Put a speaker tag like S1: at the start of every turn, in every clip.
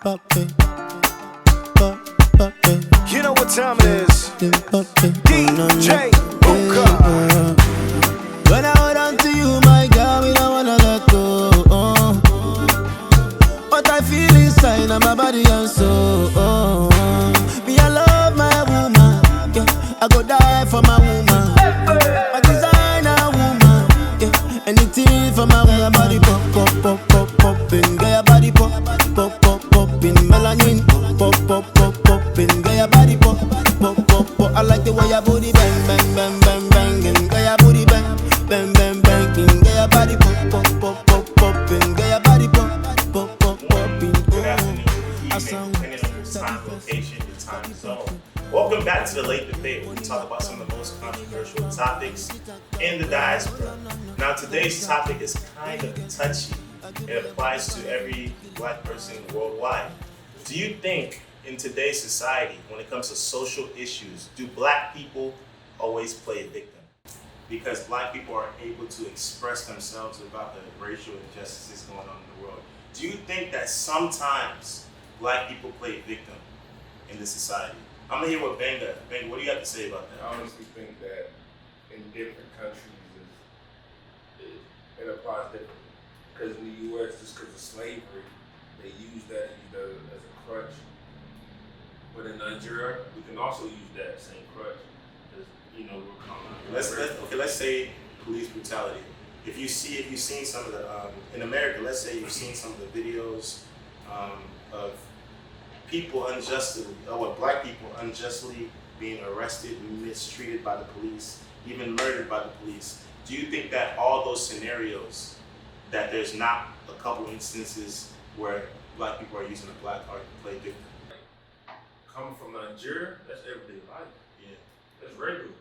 S1: You know what time it is. DJ Buka.
S2: When I hold on to you, my girl, we don't wanna let go. What I feel inside, and my body and soul. Me, I love my woman. Yeah, I go die for my woman. My designer woman. Yeah, anything for my girl, body pop, pop, pop, pop, popping. Get your body pop, pop, pop, popping. Melanin, pop, pop, pop, popping. Get your body pop, pop, pop, pop. I like the way your booty bang, bang, bang, bang, bang. And get your booty bang, bang, bang, bang. Get your body pop, pop, pop, pop, popping. Get your body pop, pop, pop, popping.
S3: Good afternoon, good evening, depending on your time, location, your time zone. Welcome back to the Late Debate, where we talk about some of the most controversial topics in the diaspora. Now, today's topic is kind of touchy. It applies to every black person worldwide. Do you think in today's society, when it comes to social issues, do black people always play victim? Because black people are able to express themselves about the racial injustices going on in the world. Do you think that sometimes black people play victim in this society? I'm gonna hear what Benga. Benga, what do you have to say about that?
S4: I honestly think that in different countries it applies differently. Because in the U.S., just because of slavery, they use that as a crutch. But in Nigeria, we can also use that same crutch. Because, you know, we're common.
S3: Let's say police brutality. If you've seen some of the in America, let's say you've seen some of the videos of people black people unjustly being arrested, mistreated by the police, even murdered by the police. Do you think that all those scenarios, that there's not a couple instances where black people are using a black card to play victim?
S4: Coming from Nigeria, that's everyday life.
S3: Yeah.
S4: That's regular.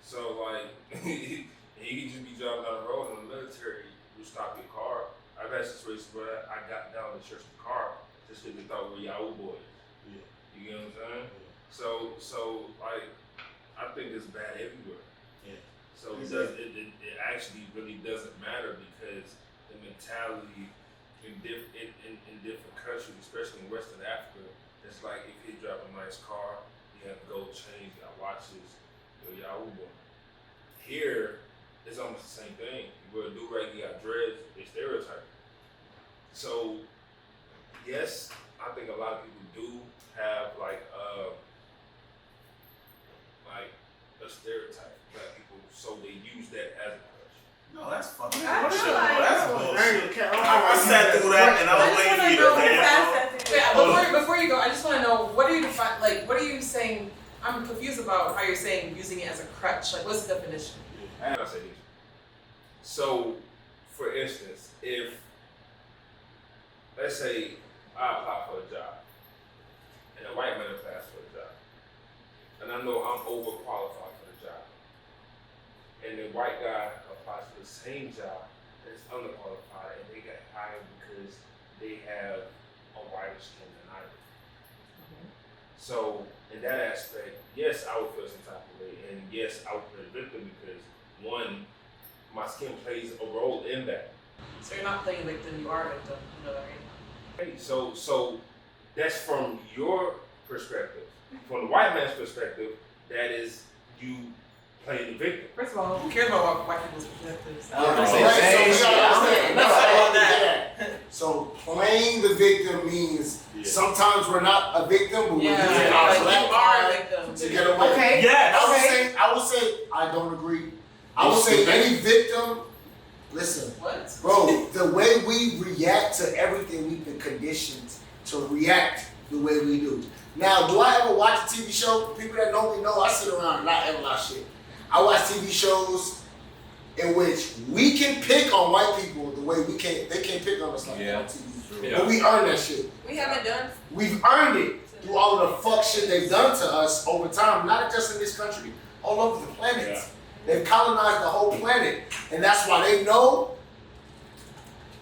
S4: So, like, you can just be driving down the road in the military, you stop your car. I've had situations where I got down to search the car just because they thought we were Yahoo boys.
S3: Yeah.
S4: You get what I'm saying?
S3: Yeah.
S4: So like, I think it's bad everywhere.
S3: Yeah.
S4: So it actually really doesn't matter because the mentality in different countries, especially in Western Africa, it's like if you drive a nice car, you have gold chains, you got watches, you're Yahoo boy. Here, it's almost the same thing. You wear a do-rag, you got dreads, they stereotype. So, yes, I think a lot of people do have like a stereotype of black people, so they use that as a crutch.
S3: No, that's fucking
S5: I
S3: bullshit.
S5: feel like-
S3: That's bullshit. I sat through that and I was waiting for you to say it.
S5: Before you go, I just want to know, what are you saying? I'm confused about how you're saying using it as a crutch. Like, what's the definition?
S4: And I say this. So, for instance, if, let's say, I apply for a job, and a white man applies for a job, and I know I'm overqualified for the job, and the white guy applies for the same job that's underqualified, and they get hired because they have a whiter skin than I do.
S5: Mm-hmm.
S4: So, in that aspect, yes, I would feel some type of way, and yes, I would play victim because, one, my skin plays a role in that.
S5: So you're not playing victim, you are a victim. You know that, right?
S4: Hey, so that's from your perspective. From the white man's perspective, that is you playing the victim.
S5: First of all, who cares about white people's perspectives?
S6: So playing the victim means sometimes we're not a victim, but we're using our
S5: like
S6: black
S5: you are a
S6: card
S5: victim
S6: to get away.
S5: Okay.
S3: Yes.
S6: I would say I don't agree. I would say any victim. Listen,
S5: What?
S6: bro, the way we react to everything, we've been conditioned to react the way we do. Now, do I ever watch a TV show? People that know me know I sit around and not ever watch shit. I watch TV shows in which we can pick on white people the way they can't pick on us like that on TV.
S4: Yeah.
S6: But we earn that shit.
S5: We haven't done.
S6: We've earned it through all of the fuck shit they've done to us over time, not just in this country, all over the planet.
S4: Yeah.
S6: They've colonized the whole planet, and that's why they know,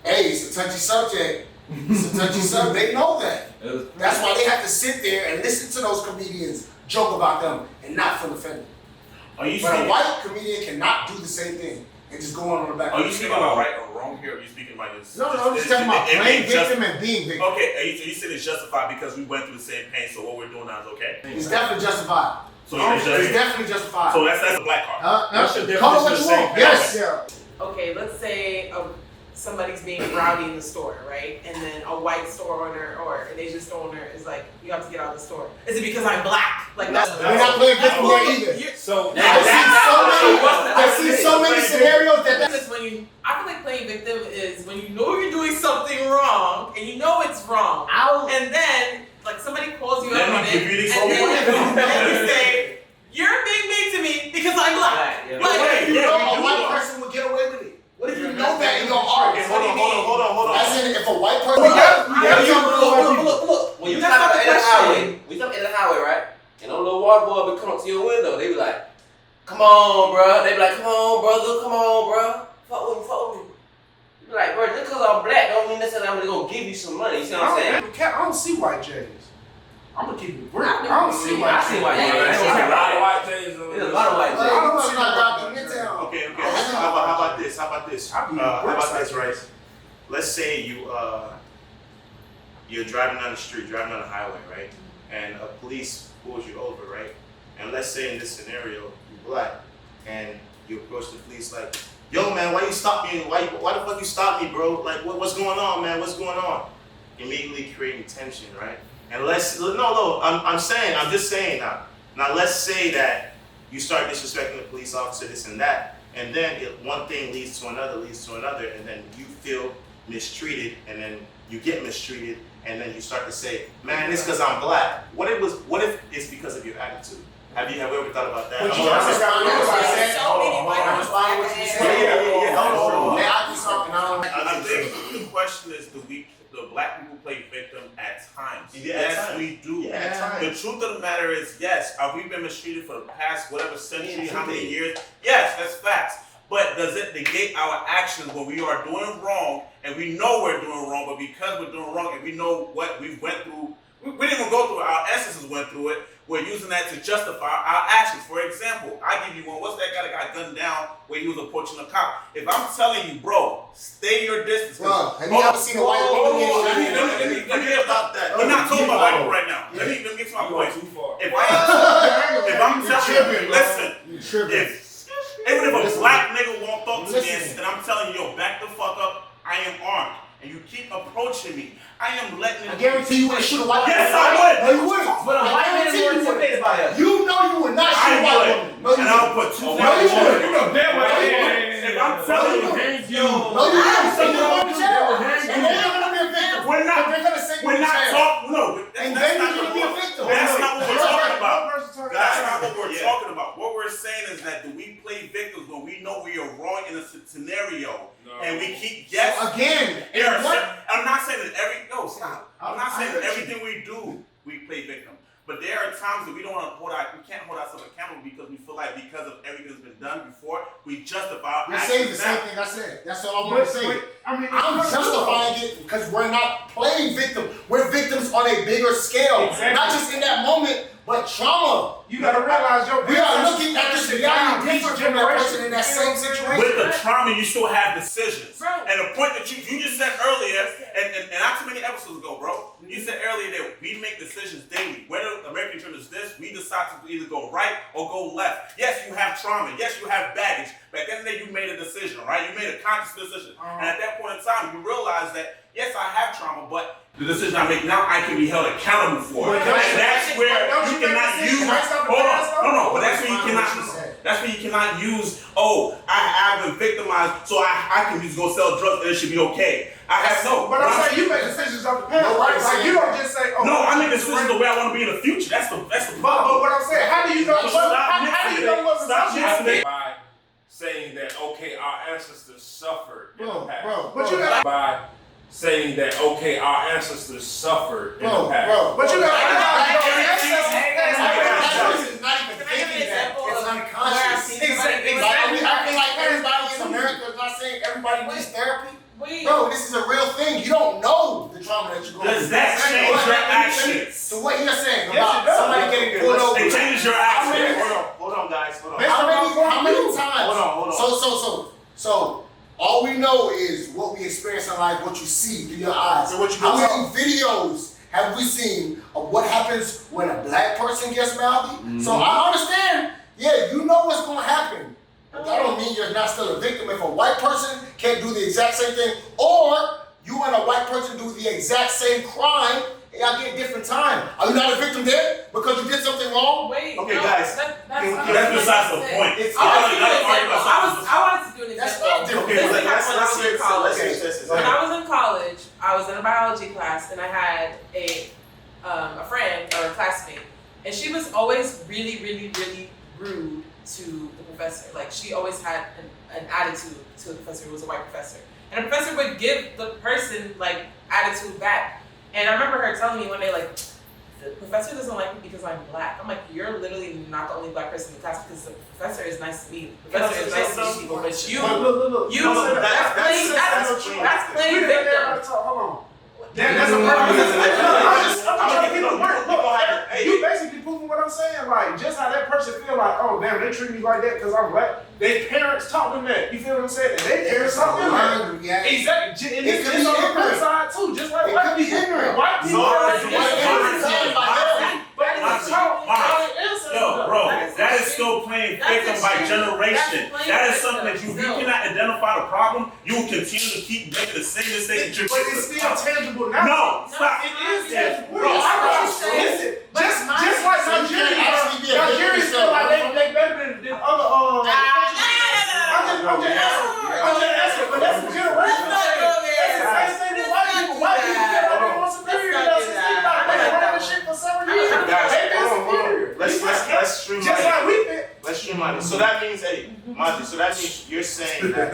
S6: hey, it's a touchy subject. It's a touchy subject. They know that. That's why they have to sit there and listen to those comedians joke about them and not feel offended.
S3: Are you
S6: But a
S3: saying
S6: white comedian cannot do the same thing and just go on the back.
S3: Are you speaking about right or wrong here? Or are you speaking about just?
S6: No, I'm just talking about playing victim and being victim.
S3: Okay, you said it's justified because we went through the same pain, so what we're doing now is okay?
S6: It's definitely justified.
S3: So
S6: it's definitely justified.
S3: So that's a black card.
S6: Call it what you want. Yes.
S5: Okay, let's say somebody's being rowdy in the store, right? And then a white store owner or an Asian store owner is like, you have to get out of the store. Is it because I'm black? Like that's
S6: we're not playing victim there either.
S4: So
S6: I see so many scenarios that
S5: when you, I feel like playing victim is when you know you're doing something wrong and you know it's wrong, and then like somebody calls you out on it, and then you say, you're being mean to me because I'm black.
S6: Like, a white person would get away with it. What if you know that in your heart? Hold on. As in, if a white person,
S7: look. When you stop at the highway, right? And them little water boy will come up to your window. They be like, "Come on, bro." They be like, "Come on, brother. Come on, bro. Fuck with me." You be like, "Bro, just because I'm black don't mean necessarily I'm gonna give you some money." You see what I'm saying?
S8: I don't see white J's. I'm gonna keep it real. I don't see white J's.
S7: I see white J's.
S4: There's a lot of white J's.
S7: There's a lot of white J's.
S3: Okay. How about this, right? Let's say you're driving down the street, driving down the highway, right? And a police pulls you over, right? And let's say in this scenario, you're black, and you approach the police like, "Yo, man, why you stop me? Why the fuck you stop me, bro? Like, what's going on, man? What's going on?" Immediately creating tension, right? And I'm just saying now. Now let's say that you start disrespecting the police officer, this and that, and then one thing leads to another, and then you feel mistreated, and then you get mistreated, and then you start to say, "Man, it's because I'm black." What if it's because of your attitude? Have you ever thought about that?
S6: But you understand what I said?
S3: I think the question is, do black people play victim at times? Yes, we do.
S6: Yeah, at times.
S3: The truth of the matter is, yes, have we been mistreated for the past whatever century, how many years? Yes, that's facts. But does it negate our actions when we are doing wrong and we know we're doing wrong, but because we're doing wrong and we know what we went through, we didn't even go through it, our ancestors went through it, we're using that to justify our actions. For example, I give you one. What's that guy that got gunned down when he was approaching a cop? If I'm telling you, bro, stay your distance.
S6: Bro, have you ever seen a white woman get shot?
S3: Let me get about that. We're not talking about white people right now. Let me get to my point. If I'm telling you, listen, even if a black nigga won't talk to me and I'm telling you, yo, back the fuck up, I am armed, and you keep approaching me, I am letting
S6: I guarantee you wouldn't shoot a white woman.
S3: Yes, I would.
S6: No, you wouldn't.
S7: But a white man is more intimidated by us.
S6: You know you would not shoot a white woman. No, you
S3: and I'll put two
S6: No, you wouldn't.
S3: If I'm telling you,
S6: No, you wouldn't. So you're going to jail. And then you're going to be a victim.
S3: we're not
S6: talking.
S3: No,
S6: And then you're going to be a victim.
S3: That's not what we're talking about. That's not what we're talking about. What we're saying is that do we play victims when we know we are wrong in a scenario and we keep guessing?
S6: So again,
S3: I'm not saying that I'm not saying that everything we do we play victim. But there are times that we don't want to we can't hold ourselves accountable because we feel like because of everything that's been done before, we justify our
S6: You're
S3: actions.
S6: saying the same thing I said. That's all I'm going to say. I'm justifying it because we're not playing victim. We're victims on a bigger scale.
S8: Exactly.
S6: Not just in that moment, but trauma.
S8: You gotta realize
S6: We are looking at this reality different from that person in that same situation.
S3: With the trauma, you still have decisions. And the point that you just said earlier, and not too many episodes ago, bro, you said earlier that we make decisions daily. Whether American dream is this, we decide to either go right or go left. Yes, you have trauma. Yes, you have baggage. But at the end of the day, you made a decision, right? You made a conscious decision. And at that point in time, you realize that, yes, I have trauma, but the decision I make now, I can be held accountable for it. And that's where you cannot use. Hold on, no, but that's where you cannot. That's where you cannot use. Oh, I've been victimized, so I can just go sell drugs and it should be okay. I have no.
S8: But I'm saying you make decisions of the past. Like you don't just say, "Oh."
S3: No, I make decisions the way I want to be in the future. That's the
S8: But
S3: problem.
S8: what I'm saying, how do you know? How do you know what's
S3: listening.
S4: By saying that, okay, our ancestors suffered in the past.
S8: But you got
S4: by saying that, okay, our ancestors suffered in the past.
S8: But you got
S6: It's not even thinking that. It's unconscious.
S5: Exactly.
S6: Like, we acting like everybody in America is not saying everybody needs therapy. Bro, this is a real thing. You don't know the trauma that you're going through.
S3: Does that change your actions?
S6: So what you're saying about somebody getting pulled over?
S3: It changes your actions. Hold on, guys.
S6: How many times?
S3: Hold on.
S6: So all we know is what we experience in life, what you see through your eyes.
S8: And what you
S6: How
S8: can
S6: many videos have we seen of what happens when a black person gets mouthy? So I understand, yeah, you know what's gonna happen. But that don't mean you're not still a victim. If a white person can't do the exact same thing, or you and a white person do the exact same crime, y'all get different time. Are you not a victim there because you did something wrong?
S5: Wait,
S3: Okay,
S5: no,
S3: guys,
S5: that's
S3: besides the point.
S5: I wanted to do an
S6: That's
S5: example.
S6: not different.
S3: Okay,
S5: This happened when I was in college.
S3: let's
S5: When I was in college, I was in a biology class, and I had a friend or a classmate, and she was always really, really, really rude to the professor. Like, she always had an attitude to the professor who was a white professor, and the professor would give the person like attitude back. And I remember her telling me one day, like, the professor doesn't like me because I'm black. I'm like, you're literally not the only black person in the class because the professor is nice to me. The professor is nice to people, but you, that's playing victim.
S8: Hold on. That's a purpose. I'm trying to get to work. You basically proving what I'm saying. Like, just how that person feel like, oh damn, they treat me like that because I'm black. Their parents taught them that. You feel what I'm saying? And their parents taught them that. Exactly. And it's on the flip side too. Just like white people. White people
S3: Yo, bro, that is still playing victim by generation. That is something that you cannot identify the problem. You will continue to keep making the same mistake.
S8: But it's still tangible now.
S3: No, stop.
S8: It is tangible.
S3: Bro,
S8: Listen, just like Nigerians feel like they better than other I'm just asking, but that's a generation. That's the same thing with white people. White people feel like they're more superior than us. They've been running shit for several years. They've been superior.
S3: Let's streamline
S8: just like we
S3: it. Let's streamline it. So that means, hey, Monty, so that means you're saying that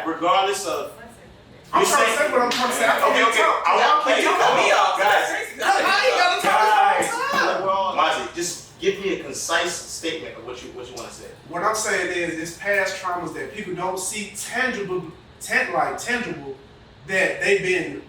S3: regardless of
S8: I'm trying to say what I'm trying to say.
S3: Okay. I want to guys, just give me a concise statement of what you want to say.
S8: What I'm saying is, it's past traumas that people don't see tangible that they've been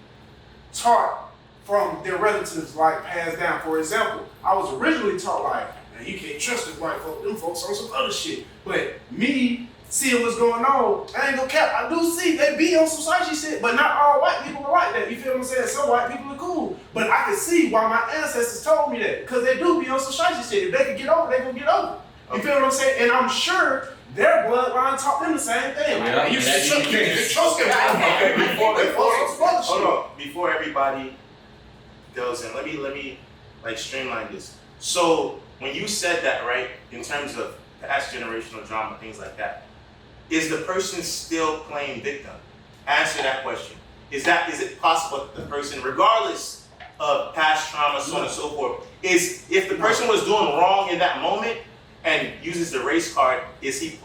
S8: taught from their relatives, like passed down. For example, I was originally taught like, man, you can't trust the white folk. Them folks on some other shit. But me seeing what's going on, I ain't gonna cap. I do see they be on some society shit, but not all white people are like that. You feel what I'm saying? Some white people are cool, but I can see why my ancestors told me that, because they do be on some society shit. If they can get over, they gonna get over. You feel what I'm saying? And I'm sure their bloodline taught them the same thing. Like, you should trust them.
S3: Hold on. Before everybody goes in, let me like streamline this. So when you said that, right, in terms of past generational drama, things like that, is the person still playing victim? Answer that question. Is it possible that the person, regardless of past trauma, so on and so forth, if the person was doing wrong in that moment and uses the race card, is he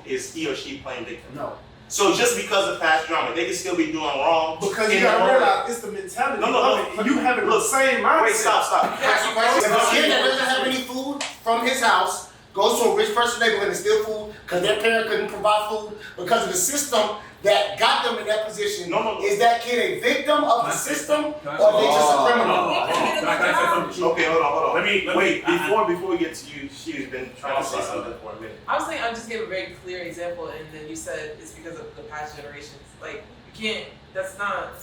S3: or she playing victim?
S8: No.
S3: So just because of past drama, they can still be doing wrong.
S8: Because you gotta realize it's the mentality. No. You having the same mindset.
S3: Wait, stop.
S6: If a kid that doesn't have any food from his house goes to a rich person's neighborhood and steal food because their parent couldn't provide food because of the system that got them in that position, is that kid a victim of the system or are they just a criminal?
S3: Okay, hold on. Let me wait. Before we get to you, she's been trying to say something for a minute.
S5: I was saying I just gave a very clear example, and then you said it's because of the past generations. Like, you can't. That's not.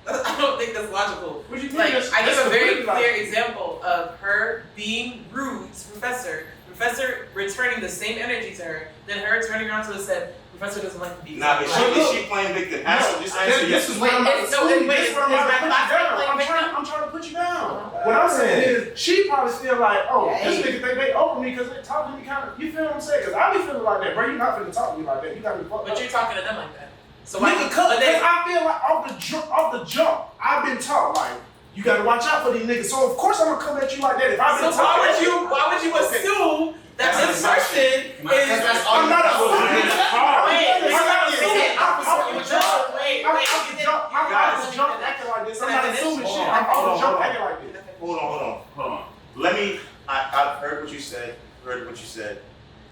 S5: I don't think that's logical.
S8: What do you
S5: Like,
S8: think?
S5: I gave a very clear example of her being rude to Professor returning the same energy to her, then her turning around to her and said, Professor doesn't like to be.
S3: Nah, is she playing victim? Answer yes.
S8: This is what I'm trying to put you down. What I'm saying is, she probably feel like, oh, this nigga think they over me because they talking to me kind of. You feel what I'm saying? Because I be feeling like that, bro. You're not finna talk to me like that. You got me fucked up.
S5: But you're talking to them like that. So
S8: nigga, because I feel like off the jump, I've been taught like, you gotta watch out for these niggas. So of course I'm gonna come at you like that. If I've been
S5: why would you assume that this person is?
S8: I'm not assuming. I'm just jump acting like this. I'm not assuming shit. I'm just jump acting like this.
S3: Hold on. I've heard what you said.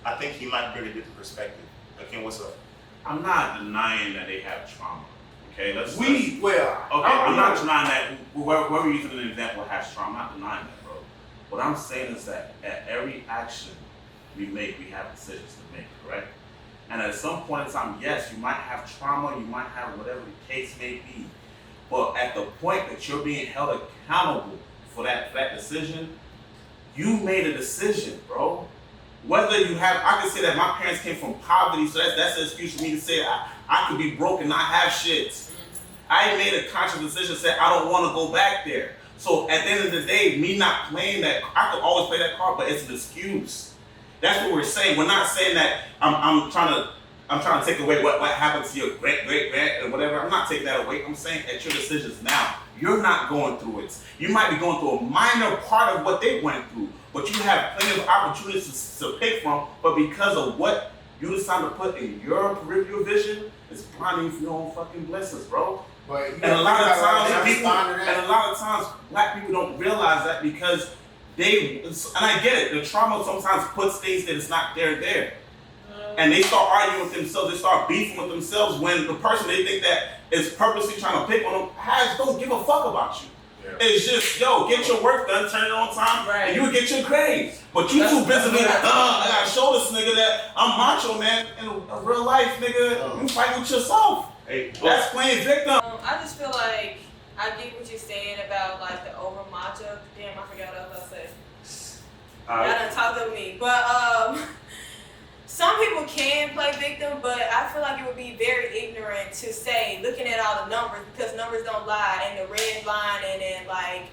S3: I think you might bring a different perspective. Okay, what's up?
S9: I'm not denying that they have trauma. Okay, I'm not denying that whoever using an example has trauma. I'm not denying that, bro. What I'm saying is that at every action we make, we have decisions to make, correct? And at some point in time, yes, you might have trauma, you might have whatever the case may be. But at the point that you're being held accountable for that decision, you made a decision, bro. Whether you have, I can say that my parents came from poverty, so that's an excuse for me to say I could be broke and not have shit. I made a conscious decision, said I don't want to go back there. So at the end of the day, me not playing that, I could always play that card, but it's an excuse. That's what we're saying. We're not saying that I'm trying to take away what happened to your great or whatever. I'm not taking that away. I'm saying at your decisions now, you're not going through it. You might be going through a minor part of what they went through, but you have plenty of opportunities to pick from. But because of what you decide to put in your peripheral vision, it's blinding you from your own fucking blessings, bro. And a lot of times, black people don't realize that because and I get it, the trauma sometimes puts things that it's not there. And they start arguing with themselves, they start beefing with themselves when the person they think that is purposely trying to pick on them don't give a fuck about you. Yeah. It's just, yo, get your work done, turn it on time, and you will get your grades. But you too busy being I gotta show this nigga that I'm macho, man. In real life, nigga, you fight with yourself. Hey, that's playing victim.
S10: I just feel like I get what you're saying about like the over macho. Damn, I forgot what I was about to say. Y'all done talked to me, but some people can play victim, but I feel like it would be very ignorant to say, looking at all the numbers, because numbers don't lie, and the red line, and then like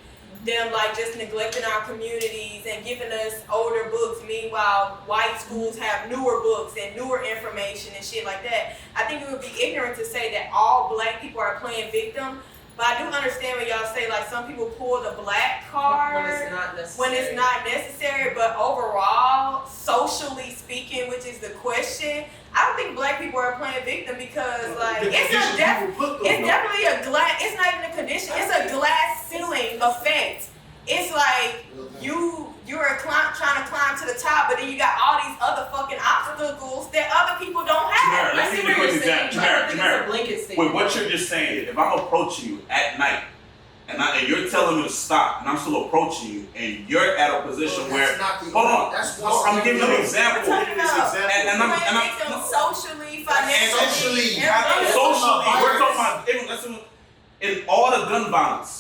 S10: them like just neglecting our communities and giving us older books. Meanwhile, white schools have newer books and newer information and shit like that. I think it would be ignorant to say that all black people are playing victim. But I do understand when y'all say like some people pull the black card when it's not necessary. But overall, socially speaking, which is the question, I don't think black people are playing victim because like it's definitely a glass. It's not even a condition. It's a glass ceiling effect. It's like you're trying to climb to the top, but then you got all these other fucking obstacles that other people don't have.
S9: Let's give you a quick example. Jamara, with what you're just saying, if I'm approaching you at night and you're telling me to stop, and I'm still approaching you, and you're at a position where I'm giving you an example. And I'm socially, financially, we're talking about in all the gun violence.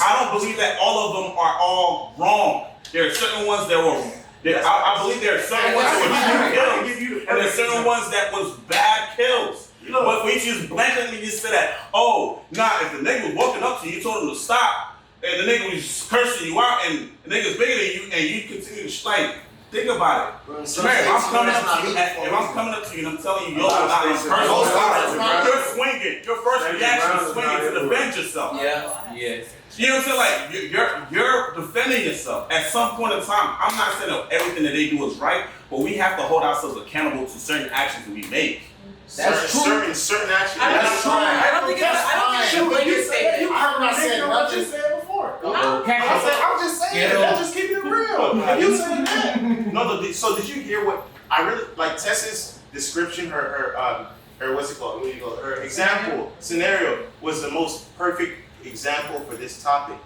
S9: I don't believe that all of them are all wrong. There are certain ones that were. I believe there are certain ones that were kills, and there are certain ones that was bad kills. But we just blankly just said that, if the nigga was walking up to you, you told him to stop, and the nigga was just cursing you out, and the nigga's bigger than you, and you continue to like. Think about it. Man, if I'm coming up to you and I'm telling you, you're swinging. Your first reaction is swinging to defend yourself.
S7: Yeah. Yes.
S9: You know what I'm saying? Like you're defending yourself. At some point in time, I'm not saying that everything that they do is right, but we have to hold ourselves accountable to certain actions that we make.
S3: That's certain actions.
S5: I don't think it's a blanket statement.
S8: I'm not saying what you said before. I'm just saying that. Just keep it real. If you said that.
S3: No, so did you hear what I really like? Tessa's description, her what's it called? Her example scenario was the most perfect example for this topic.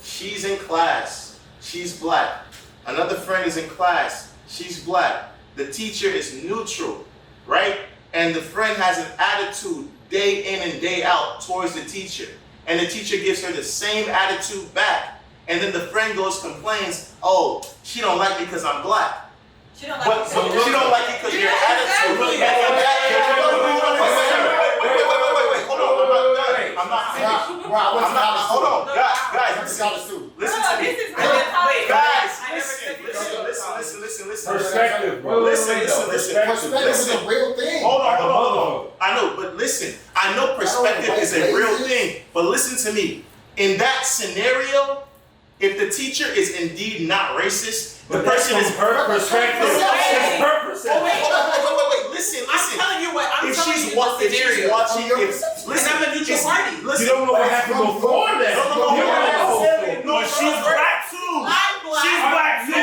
S3: She's in class. She's black. Another friend is in class. She's black. The teacher is neutral, right? And the friend has an attitude day in and day out towards the teacher. And the teacher gives her the same attitude back. And then the friend goes complains, she don't like me because I'm black. She don't like it because your attitude. Wait, hold on. I'm not finished. Hold on. Guys, listen to me. Guys, listen.
S8: Perspective, bro.
S3: Listen.
S6: Perspective is a real thing.
S3: Hold on. I know, but listen. I know perspective is a real thing, but listen to me. In that scenario, if the teacher is indeed not racist, the person is
S8: her perspective.
S3: Wait. Listen.
S5: I'm telling you what.
S3: If she's watching, listen,
S5: I'm a neutral party.
S3: Listen,
S8: you don't know what happened before that.
S3: No, she's black too.
S5: I'm black.
S3: She's black too.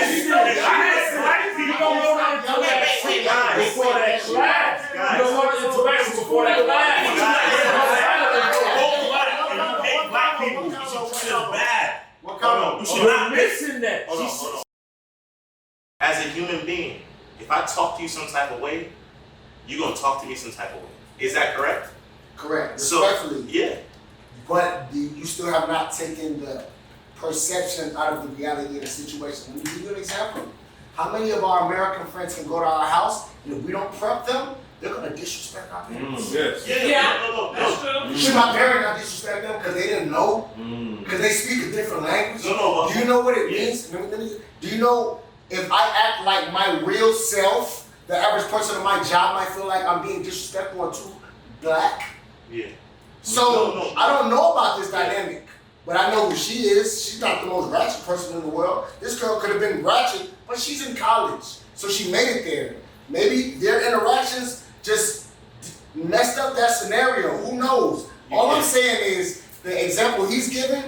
S8: You don't know how to interact before that class. You don't know how to interact before that class.
S3: Black people, you should treat us bad.
S8: You should not missing that.
S3: Hold on. As a human being, if I talk to you some type of way, you're gonna talk to me some type of way. Is that correct?
S6: Correct. Respectfully.
S3: So, yeah.
S6: But you still have not taken the perception out of the reality of the situation. Let me give you an example. How many of our American friends can go to our house, and if we don't prep them, they're gonna disrespect our parents?
S4: Yes.
S3: No.
S5: That's true.
S6: Should my parents not disrespect them because they didn't know? Because they speak a different language?
S3: No.
S6: Do you know what it means? Do you know if I act like my real self, the average person in my job might feel like I'm being disrespectful or too black?
S3: Yeah.
S6: So I don't know about this dynamic, but I know who she is. She's not the most ratchet person in the world. This girl could have been ratchet, but she's in college, so she made it there. Maybe their interactions just messed up that scenario. Who knows? All I'm saying is the example he's giving,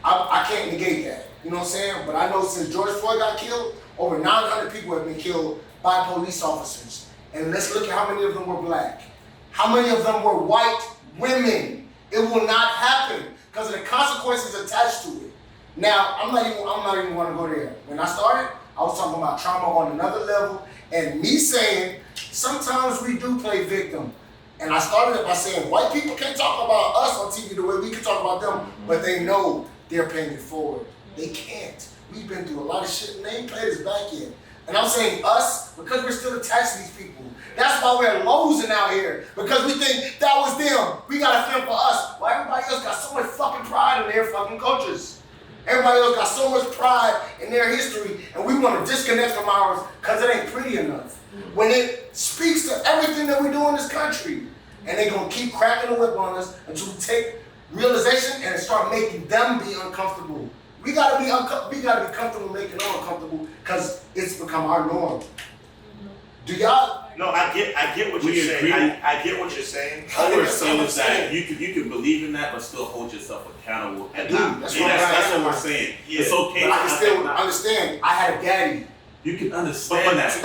S6: I can't negate that. You know what I'm saying? But I know since George Floyd got killed, over 900 people have been killed by police officers. And let's look at how many of them were black. How many of them were white women? It will not happen because of the consequences attached to it. Now, I'm not even going to go there. When I started, I was talking about trauma on another level, and me saying sometimes we do play victim. And I started it by saying white people can't talk about us on TV the way we can talk about them, but they know they're paying it forward. They can't. We've been through a lot of shit and they ain't played us back yet. And I'm saying us because we're still attached to these people. That's why we're losing out here, because we think that was them. We gotta feel for us. While everybody else got so much fucking pride in their fucking cultures. Everybody else got so much pride in their history, and we want to disconnect from ours because it ain't pretty enough. When it speaks to everything that we do in this country, and they're gonna keep cracking the whip on us until we take realization and start making them be uncomfortable. We gotta be comfortable making them uncomfortable because it's become our norm. Do y'all?
S3: No, I get what you're saying. I get what you're saying.
S9: All we're saying is that you can believe in that, but still hold yourself accountable.
S6: That's
S9: what we're saying.
S3: Yeah.
S9: It's okay.
S6: But I can still understand. I had a daddy.
S9: You can understand that.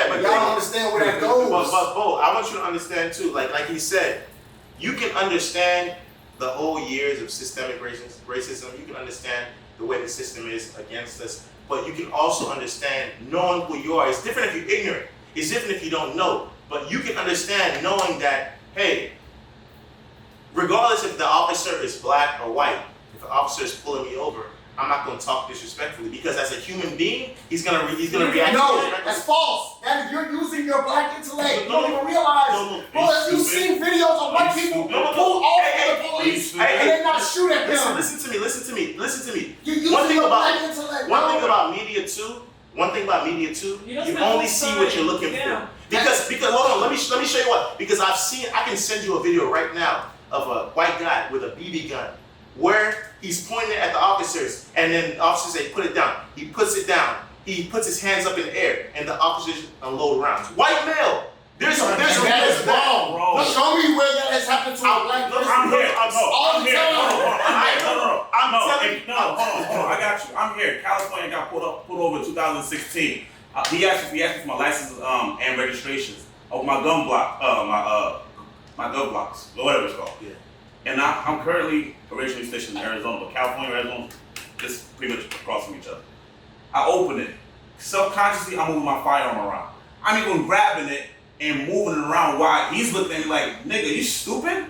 S3: But
S6: y'all don't understand where that goes.
S3: But Bo, I want you to understand too. Like he said, you can understand the whole years of systemic racism. You can understand the way the system is against us. But you can also understand knowing who you are. It's different if you're ignorant. It's different if you don't know. But you can understand knowing that, hey, regardless if the officer is black or white, if the officer is pulling me over, I'm not going to talk disrespectfully because as a human being, he's gonna react.
S6: No, that's false. That is, you're using your black intellect. You don't even realize. Bro, you've seen videos of white people pull off the police and they not shoot at them.
S3: Listen to me.
S6: You're using your black intellect.
S3: One thing about media too, you only see what you're looking for. Because hold on, let me show you what. Because I can send you a video right now of a white guy with a BB gun where he's pointing at the officers, and then the officers say, put it down. He puts it down. He puts his hands up in the air, and the officers unload rounds. White male. There's
S6: that is wrong, bro. Show me where that has happened to a black person.
S9: I'm here.
S6: All the time.
S9: I got you. I'm here. California got pulled over in 2016. He asked me for my license and registrations of my gun block, my gun blocks, whatever it's called. Yeah. And I'm currently originally stationed in Arizona, but California and Arizona just pretty much across from each other. I open it. Subconsciously, I'm moving my firearm around. I'm even grabbing it and moving it around while he's looking at me like, nigga, you stupid?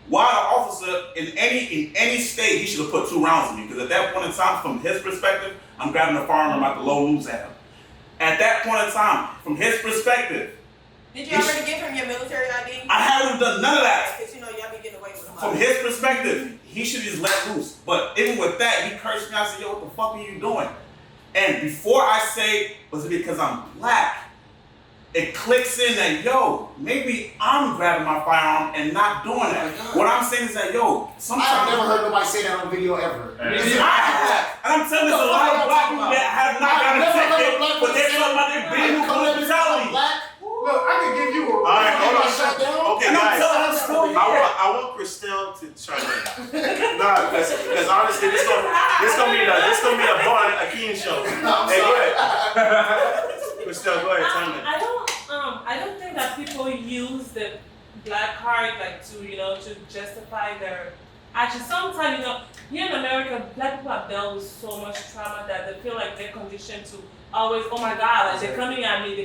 S9: Why the officer in any state, he should have put 2 rounds in me, because at that point in time, from his perspective, I'm grabbing the firearm, I'm about to load loose at him. At that point in time, from his perspective,
S10: did you already give him your military ID?
S9: I haven't done none of that.
S10: Because y'all be getting away with them.
S9: From his perspective, he should just let loose. But even with that, he cursed me. I said, yo, what the fuck are you doing? And before I say, was it because I'm black? It clicks in that, yo, maybe I'm grabbing my firearm and not doing that. What I'm saying is that, yo, sometimes
S6: I've never heard nobody say that on video ever.
S9: I have. And I'm telling you, there's a lot of black people that have not gotten a ticket, but they're talking about their big brutality.
S8: Look, I can give you a.
S3: All right, hold on. Okay, guys. I want Christelle to chime in. Nah, because honestly, this gonna be a Vaughn Akeem show.
S6: No,
S3: hey, go ahead. Christelle, go ahead, chime in.
S5: I don't think that people use the black card to justify their actions. Sometimes, here in America, black people have dealt with so much trauma that they feel like they're conditioned to always, oh my God, like they're coming at me,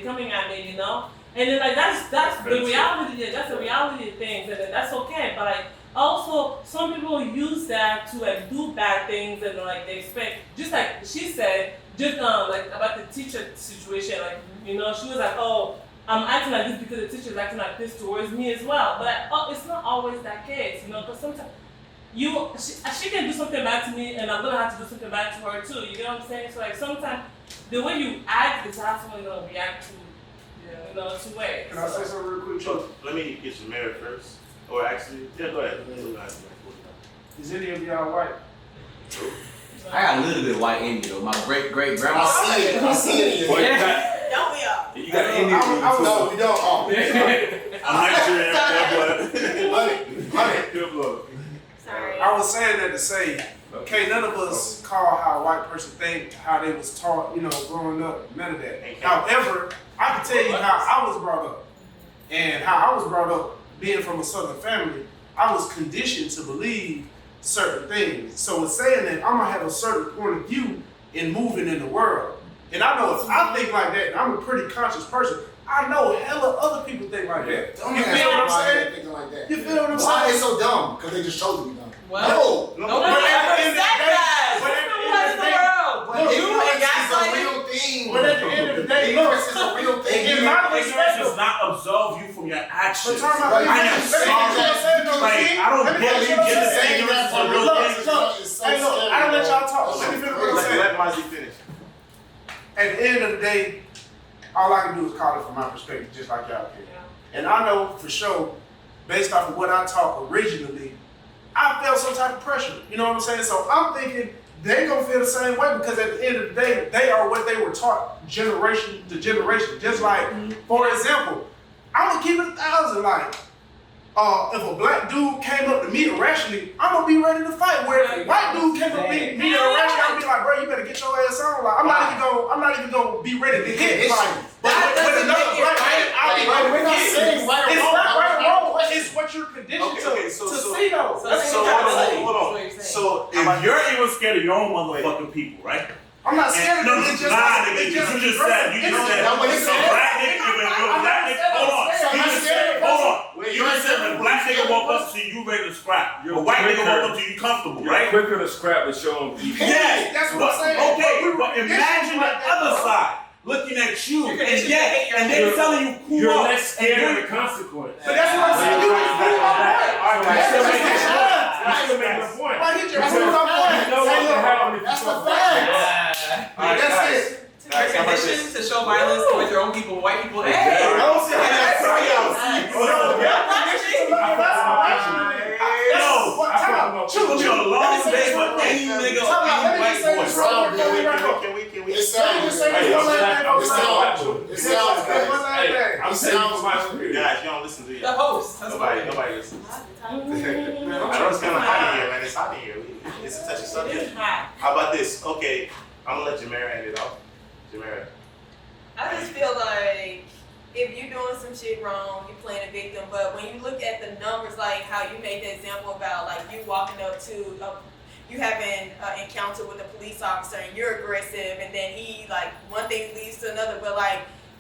S5: And then like that's the reality. That's the reality of things, and then that's okay. But like also, some people use that to like do bad things, and like they expect, just like she said, just like about the teacher situation. Like she was like, oh, I'm acting like this because the teacher's acting like this towards me as well. But it's not always that case, because sometimes she can do something bad to me, and I'm gonna have to do something bad to her too. You get what I'm saying? So like sometimes the way you act is how someone's gonna react to. Two ways.
S8: Can I say something real quick?
S3: So let me get you married first. Or actually, yeah, go ahead.
S8: Is any of y'all white?
S7: I got a little bit of white in me though. My great grandma.
S6: I see it.
S10: Don't we all?
S9: You got an Indian.
S6: No, we don't.
S3: I'm
S9: Good blood.
S10: Sorry.
S8: I was saying that to say, okay, none of us call how a white person think, how they was taught, growing up, none of that. However, I can tell you how I was brought up. And how I was brought up, being from a Southern family, I was conditioned to believe certain things. So in saying that, I'm gonna have a certain point of view in moving in the world. And I know if I think like that, and I'm a pretty conscious person, I know hella other people think like that. You feel what I'm saying? You feel what I'm saying?
S6: Why are they so dumb? Because they just chose to be dumb.
S5: What?
S6: No.
S5: Nobody ever said that. What in the world?
S6: But ignorance is a real thing.
S8: But at the end of the day,
S6: ignorance is a real thing.
S9: Ignorance does not absolve you from your actions.
S8: But
S9: I am sorry. Like, I don't get you get the ignorance for real things.
S8: Hey, look, I don't let y'all talk. Let me finish what I'm saying.
S3: Let Mozzie finish.
S8: At the end of the day, all I can do is call it from my perspective, just like y'all can. And I know for sure, based off of what I taught originally, I felt some type of pressure. You know what I'm saying? So I'm thinking they gonna feel the same way because at the end of the day, they are what they were taught generation to generation. Just like, for example, I'm gonna keep it 1,000. Like, if a black dude came up to me irrationally, I'm gonna be ready to fight. Where if a white dude came up to me irrationally, I'm gonna be like, bro, you better get your ass on. Like, I'm not even gonna be ready to hit. Like, but with another black man, I'll be ready to hit. It's not right or wrong. It's what you're conditioned to see though.
S3: So hold on. So
S9: if you're even scared of your own motherfucking people, right?
S8: I'm not scared of them.
S9: You just said a black nigga, you just said when a black nigga walk up to you, you ready to scrap. A white nigga walk up to you, comfortable, right?
S11: Quicker to scrap and show them people.
S9: Yes,
S8: that's what I'm saying.
S9: Okay, but imagine the other side. Looking at you, and they're telling you cool
S11: you're
S9: off.
S11: less scared of the consequence.
S8: But that's what I'm saying. You ain't proved my point.
S11: Still making a point.
S8: Why did you prove my point?
S6: That's the fact.
S8: That's it.
S5: You're conditioned to show violence towards your own people, white people. Hey!
S8: I don't see that.
S9: Choose your long day for any nigga or any white boy.
S3: Can we?
S6: It sounds good.
S11: I'm saying for my spirit.
S3: Guys, you don't listen to
S5: The
S3: you.
S5: host.
S3: Nobody listens. I know it's kind of hot in here, man. It's hot in here. It's a touchy subject. How about this? Okay, I'm gonna let Jamara end it off. Jamara.
S10: I just feel like if you're doing some shit wrong, you're playing a victim. But when you look at the numbers, like how you made the example about like you walking up to, you having an encounter with a police officer and you're aggressive, and then he like one thing leads to another. But like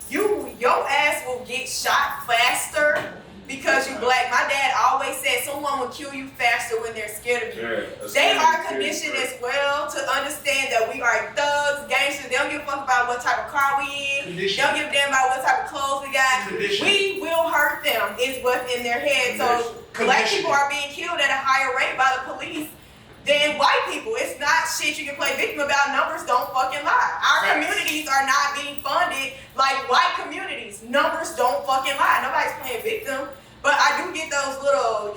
S10: your ass will get shot faster because you black. My dad always said someone will kill you faster when they're scared of you. They are conditioned as well to understand that we are thugs, gangsters. They don't give a fuck about what type of car we in. They don't give a damn about what type of clothes we got. We will hurt them is what's in their head. So black people are being killed at a higher rate by the police than white people. It's not shit you can play victim about. Numbers don't fucking lie. Our communities are not being funded like white communities. Numbers don't fucking lie. Nobody's playing victim. But I do get those little,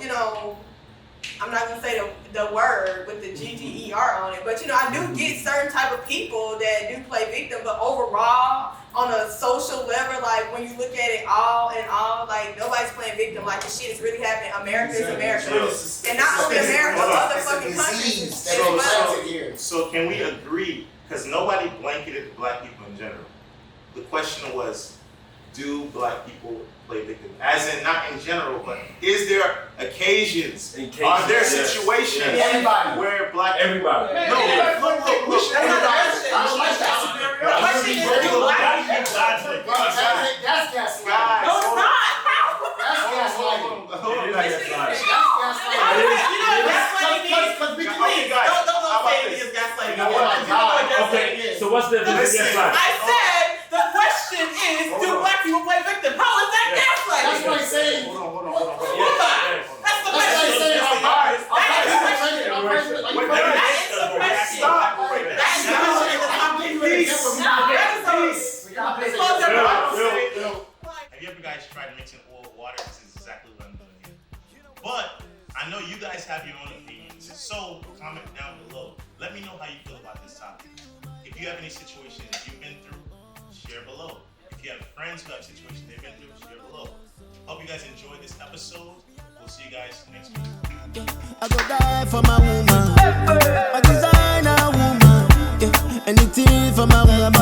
S10: I'm not gonna say the word with the GGER on it, but I do get certain type of people that do play victim. But overall, on a social level, like when you look at it all in all, like nobody's playing victim. Like the shit is really happening. America is America, and not only America, but other fucking countries as well.
S3: So can we agree? Because nobody blanketed black people in general. The question was, do black people play victim? As in, not in general, but is there occasions, are there situations where black people...
S11: Everybody.
S3: No, look.
S5: That's
S3: Okay, so what's the difference?
S5: I said the question is, do black people play victim? How is that gaslighting?
S6: That's what he's saying.
S8: Hold on.
S5: That's the question.
S3: Have you ever guys tried mixing oil with water? This is exactly what I'm doing here. But I know you guys have your own opinions, so comment down below. Let me know how you feel about this topic. If you have any situations that you've been through, share below. If you have friends who have situations they've been through, share below. Hope you guys enjoyed this episode. We'll see you guys next week.
S2: I go die for my woman. I design a woman. Anything for my woman.